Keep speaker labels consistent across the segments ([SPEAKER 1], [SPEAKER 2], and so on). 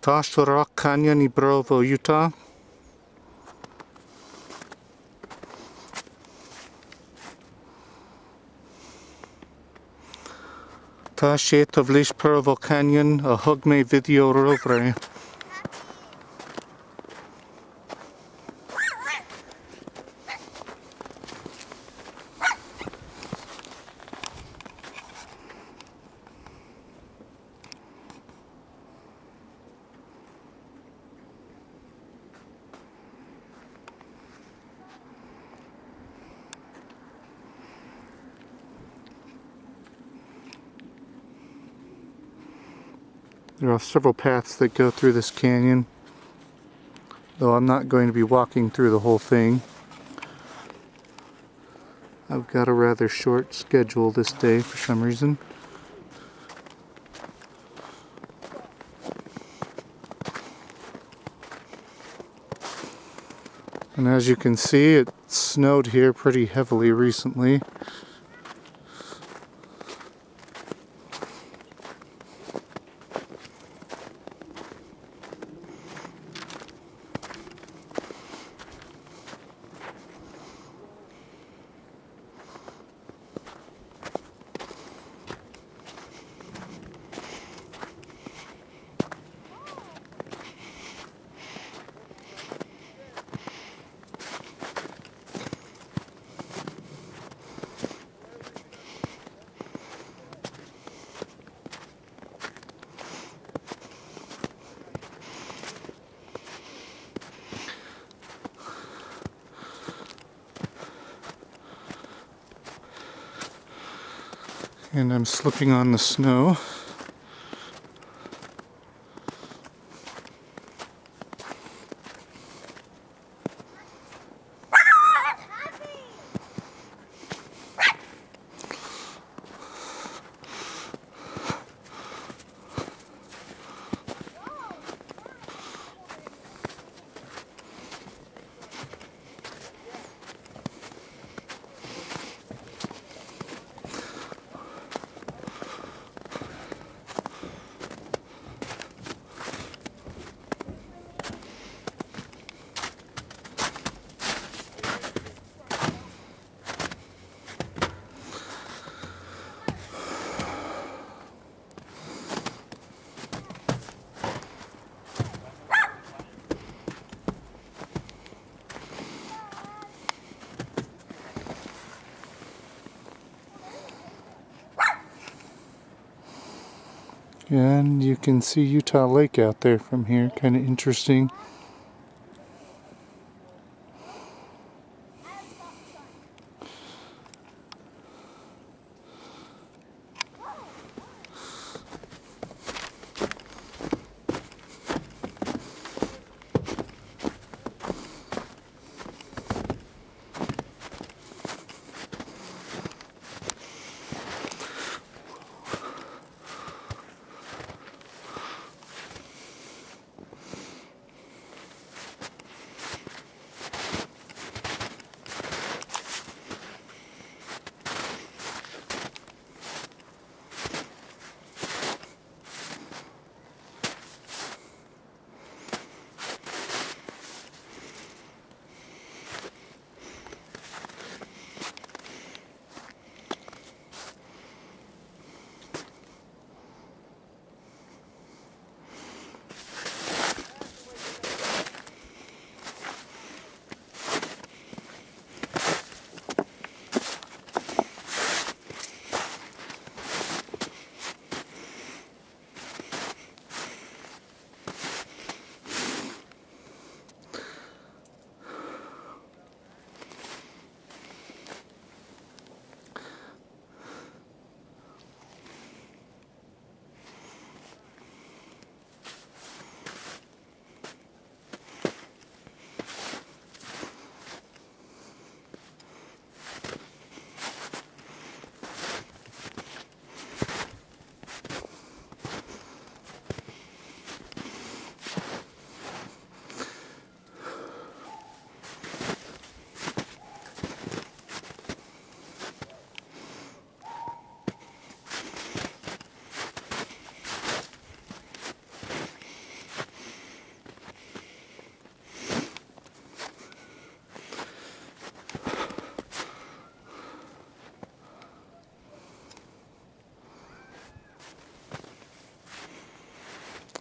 [SPEAKER 1] Tahoe Rock Canyon i Provo, Utah. Tá sé to bhlis Provo Canyon a thug mé video robre. There are several paths that go through this canyon, though I'm not going to be walking through the whole thing. I've got a rather short schedule this day for some reason. And as you can see, it snowed here pretty heavily recently. And I'm slipping on the snow. And you can see Utah Lake out there from here, kind of interesting.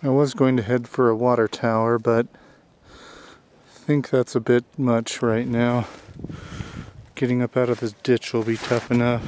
[SPEAKER 1] I was going to head for a water tower, but I think that's a bit much right now. Getting up out of this ditch will be tough enough.